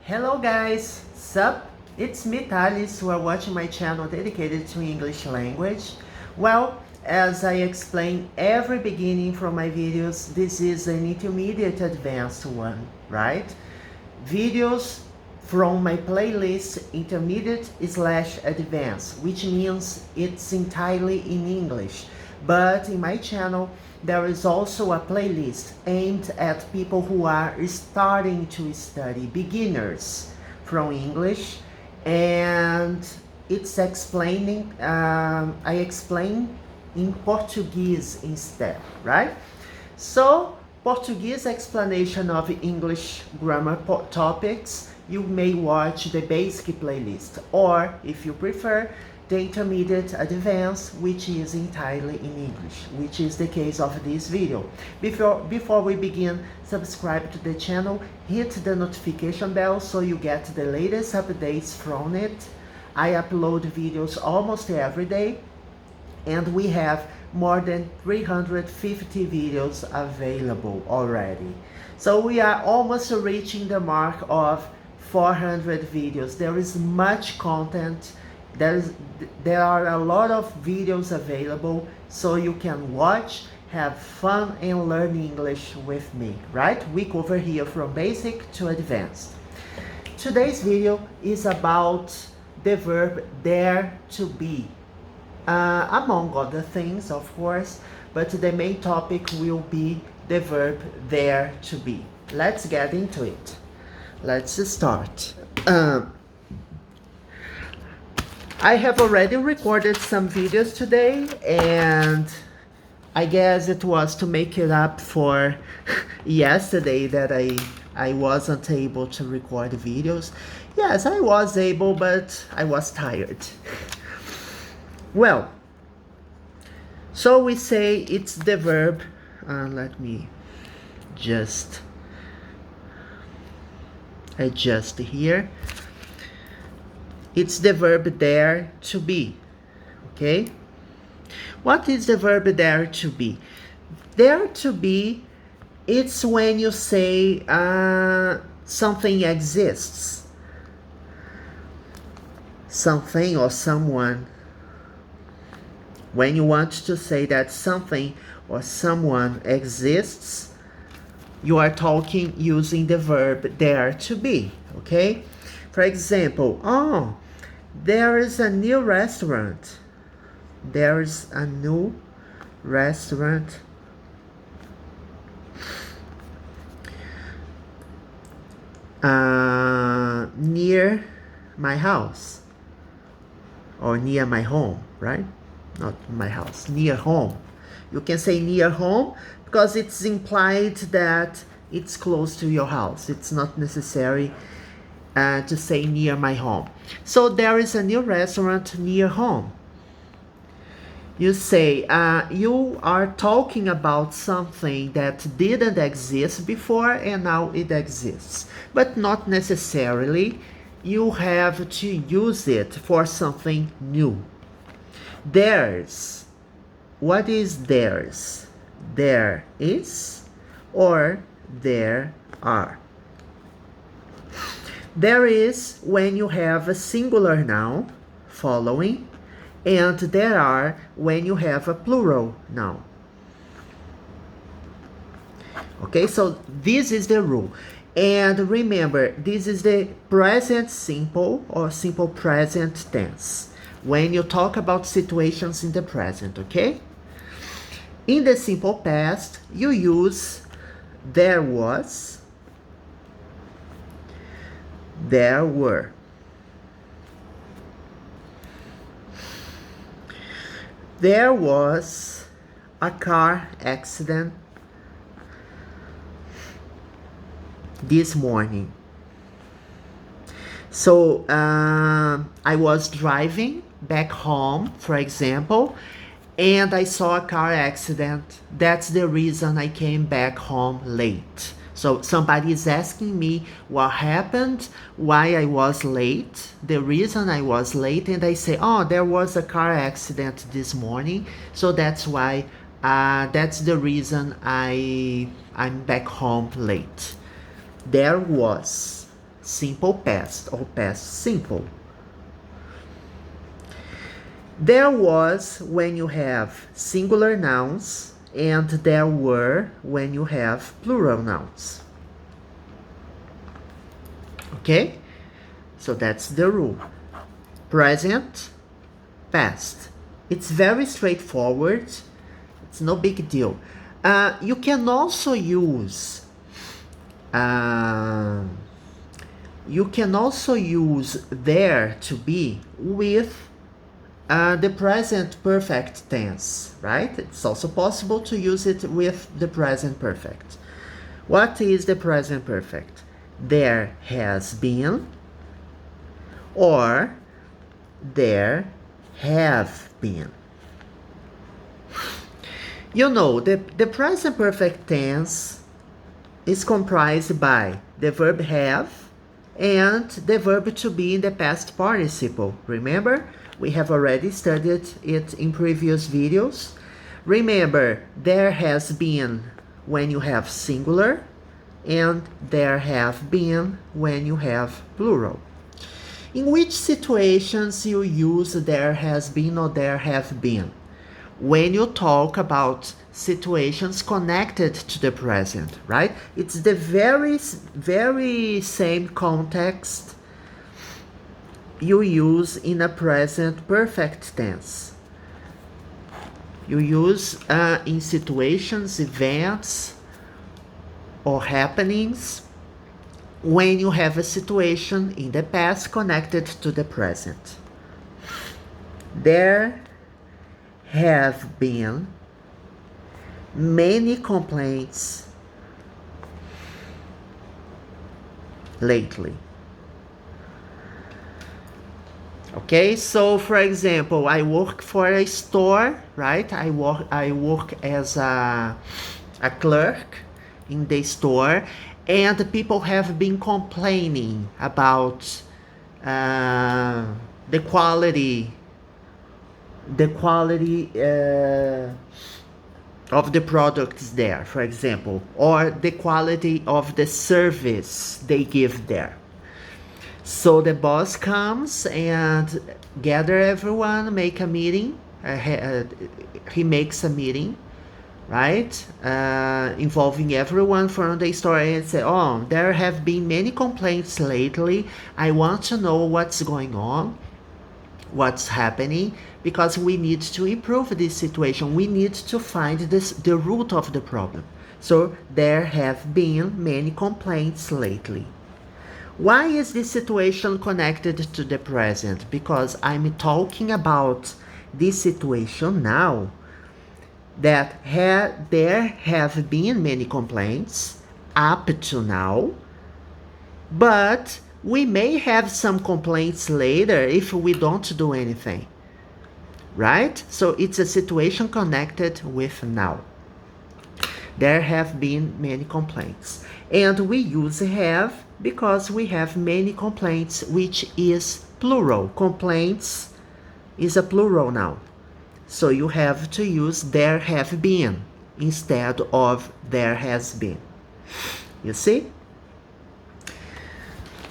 Hello guys, sup? It's me Thales, who are watching my channel dedicated to English language. Well, as I explain every beginning from my videos, this is an intermediate advanced one, right? Videos from my playlist intermediate/advanced, which means it's entirely in English. But in my channel, there is also a playlist aimed at people who are starting to study, beginners from English, and it's explaining, I explain in Portuguese instead, right? So, Portuguese explanation of English grammar topics, you may watch the basic playlist, or if you prefer, the intermediate advanced, which is entirely in English, which is the case of this video. Before we begin, subscribe to the channel, hit the notification bell so you get the latest updates from it. I upload videos almost every day, and we have more than 350 videos available already. So we are almost reaching the mark of 400 videos. There is much content. There are a lot of videos available, so you can watch, have fun, and learn English with me, right? We cover here from basic to advanced. Today's video is about the verb dare to be. Among other things, of course, but the main topic will be the verb dare to be. Let's get into it. Let's start. I have already recorded some videos today, and I guess it was to make it up for yesterday that I wasn't able to record videos. Yes, I was able, but I was tired. Well, so we say it's the verb, let me just adjust here. It's the verb dare to be, okay? What is the verb dare to be? Dare to be, it's when you say something exists. Something or someone. When you want to say that something or someone exists, you are talking using the verb dare to be, okay? For example, oh, there is a new restaurant. There is a new restaurant near my house, or near my home, right? Not my house, near home. You can say near home because it's implied that it's close to your house. It's not necessary to say near my home. So there is a new restaurant near home. You say you are talking about something that didn't exist before and now it exists, but not necessarily you have to use it for something new. Theirs. What is theirs? There is or there are. There is when you have a singular noun following, and there are when you have a plural noun. Okay, so this is the rule. And remember, this is the present simple or simple present tense when you talk about situations in the present, okay? In the simple past, you use there was, there were. There was a car accident this morning. So I was driving back home, for example, and I saw a car accident. That's the reason I came back home late. So somebody is asking me what happened, why I was late, the reason I was late, and I say, oh, there was a car accident this morning, so that's why, that's the reason I'm back home late. There was. simple past or past simple. There was when you have singular nouns, and there were when you have plural nouns. Okay? So that's the rule. Present, past. It's very straightforward. It's no big deal. You can also use there to be with the present perfect tense, right? It's also possible to use it with the present perfect. What is the present perfect? There has been, or there have been. You know, the present perfect tense is comprised by the verb have and the verb to be in the past participle. Remember? We have already studied it in previous videos. Remember, there has been when you have singular, and there have been when you have plural. In which situations you use there has been or there have been? When you talk about situations connected to the present, right? It's the very same context you use in a present perfect tense. You use in situations, events, or happenings when you have a situation in the past connected to the present. There have been many complaints lately. Okay, so for example, I work for a store, right? I work as a clerk in the store, and people have been complaining about the quality of the products there, for example, or the quality of the service they give there. So the boss comes and gather everyone, make a meeting. He makes a meeting, right? Involving everyone from the store, and say, oh, there have been many complaints lately. I want to know what's going on, what's happening, because we need to improve this situation. We need to find the root of the problem. So there have been many complaints lately. Why is this situation connected to the present? Because I'm talking about this situation now, that there have been many complaints up to now, but we may have some complaints later if we don't do anything, right? So it's a situation connected with now. There have been many complaints. And we use have because we have many complaints, which is plural. Complaints is a plural noun. So you have to use there have been instead of there has been. You see?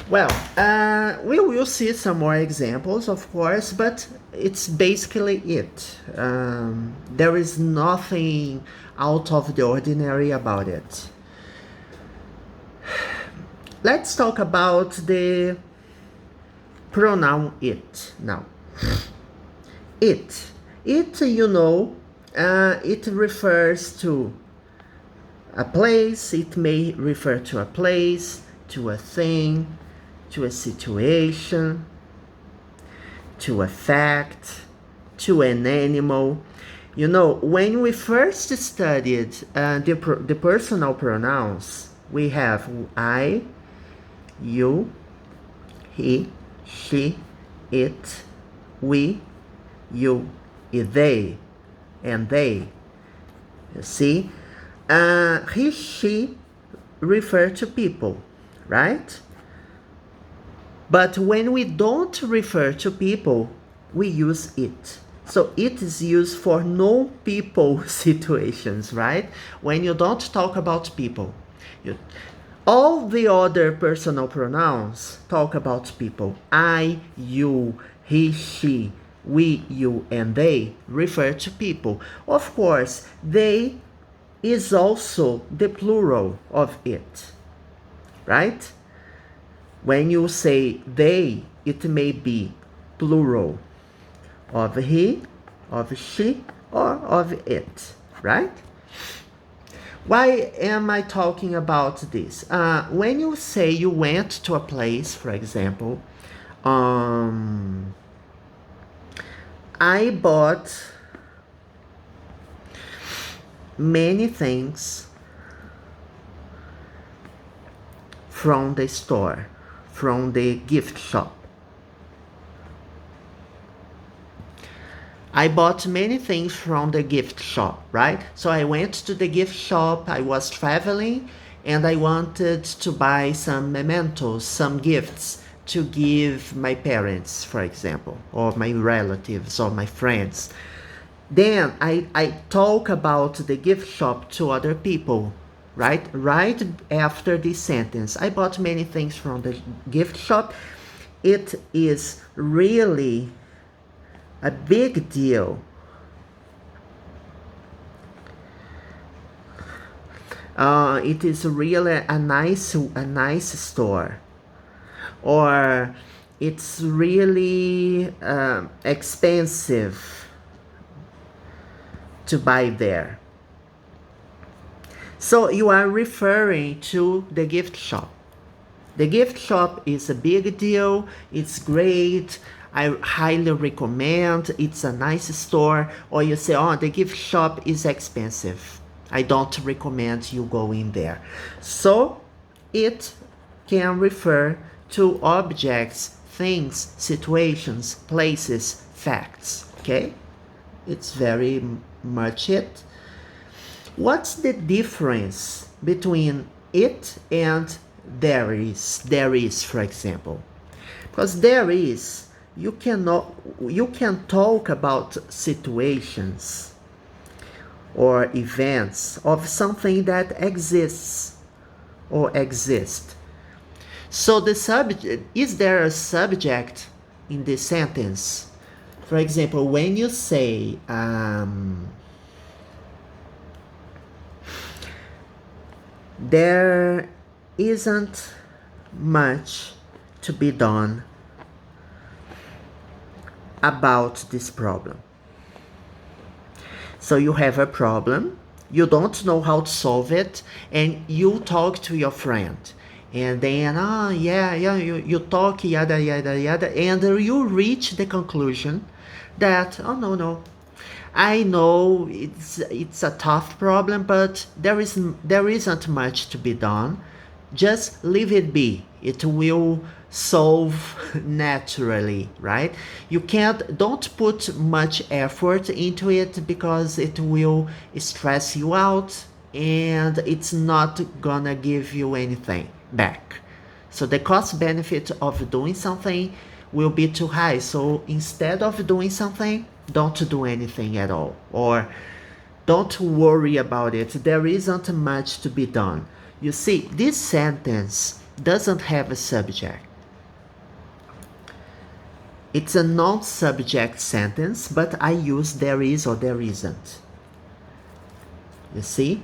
Well, we will see some more examples, of course, but it's basically it. There is nothing out of the ordinary about it. Let's talk about the pronoun it now. It, you know, it refers to a place. It may refer to a place, to a thing, to a situation, to a fact, to an animal. You know, when we first studied the personal pronouns, we have I, you, he, she, it, we, you, they, and they. You see? He, she refer to people, right? But when we don't refer to people, we use it. So it is used for non-people situations, right? When you don't talk about people. All the other personal pronouns talk about people. I, you, he, she, we, you, and they refer to people. Of course, they is also the plural of it, right? When you say they, it may be plural of he, of she, or of it, right? Why am I talking about this? When you say you went to a place, for example, I bought many things from the store, from the gift shop. I bought many things from the gift shop, right? So I went to the gift shop, I was traveling, and I wanted to buy some mementos, some gifts to give my parents, for example, or my relatives, or my friends. Then I talk about the gift shop to other people, right? Right after this sentence. I bought many things from the gift shop. It is really a big deal. It is really a nice store, or it's really expensive to buy there. So you are referring to the gift shop. The gift shop is a big deal. It's great. I highly recommend. It's a nice store. Or you say, oh, the gift shop is expensive. I don't recommend you going there. So it can refer to objects, things, situations, places, facts. Okay? It's very much it. What's the difference between it and there is? There is, for example. Because there is, you can talk about situations or events of something that exists or exist. So the subject, is there a subject in this sentence? For example, when you say there isn't much to be done about this problem. So you have a problem, you don't know how to solve it, and you talk to your friend. And then, you talk, yada, yada, yada, and you reach the conclusion that, oh, no, I know it's a tough problem, but there isn't much to be done. Just leave it be. It will solve naturally, right? Don't put much effort into it because it will stress you out and it's not gonna give you anything back. So the cost benefit of doing something will be too high. So instead of doing something, don't do anything at all, or don't worry about it. There isn't much to be done. You see, this sentence doesn't have a subject. It's a non-subject sentence, but I use there is or there isn't. You see?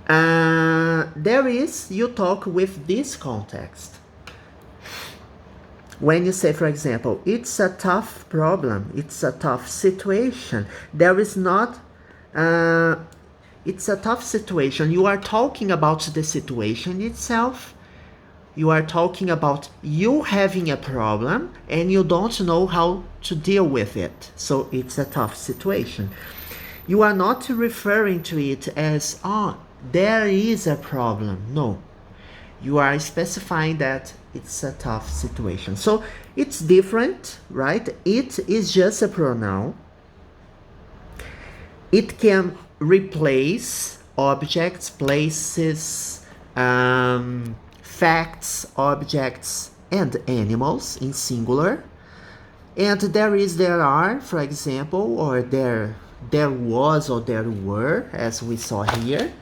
There is, you talk with this context. When you say, for example, it's a tough problem, it's a tough situation, there is not, it's a tough situation. You are talking about the situation itself. You are talking about you having a problem and you don't know how to deal with it. So it's a tough situation. You are not referring to it as, oh, there is a problem. No. You are specifying that it's a tough situation. So it's different, right? It is just a pronoun. It can replace objects, places, facts, objects, and animals in singular. And there are, for example, or there was or there were, as we saw here.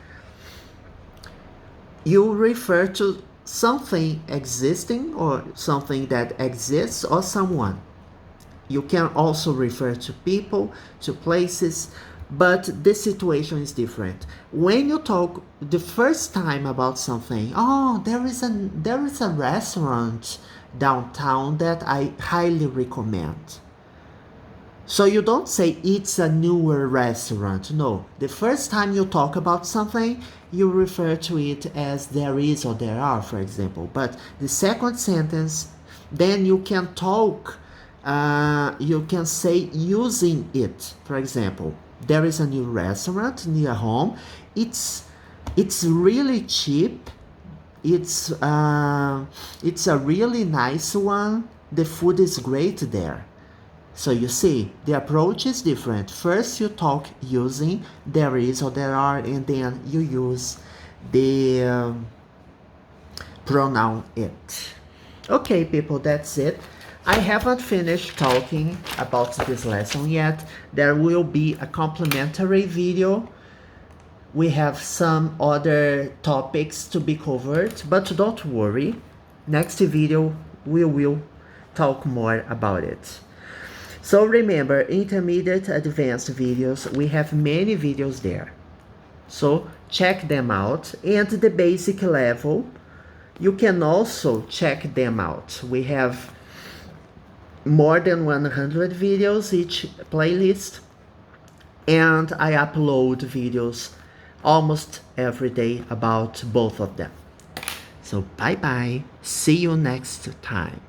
you refer to something existing or something that exists or someone. You can also refer to people, to places, but the situation is different. When you talk the first time about something, oh, there is a restaurant downtown that I highly recommend. So you don't say it's a newer restaurant. No, the first time you talk about something, you refer to it as there is or there are, for example. But the second sentence, then you can talk, you can say using it. For example, there is a new restaurant near home. It's really cheap. It's a really nice one. The food is great there. So you see, the approach is different. First you talk using there is or there are, and then you use the pronoun it. Okay, people, that's it. I haven't finished talking about this lesson yet. There will be a complementary video. We have some other topics to be covered, but don't worry. Next video, we will talk more about it. So remember, intermediate, advanced videos, we have many videos there. So check them out. And the basic level, you can also check them out. We have more than 100 videos each playlist. And I upload videos almost every day about both of them. So bye bye. See you next time.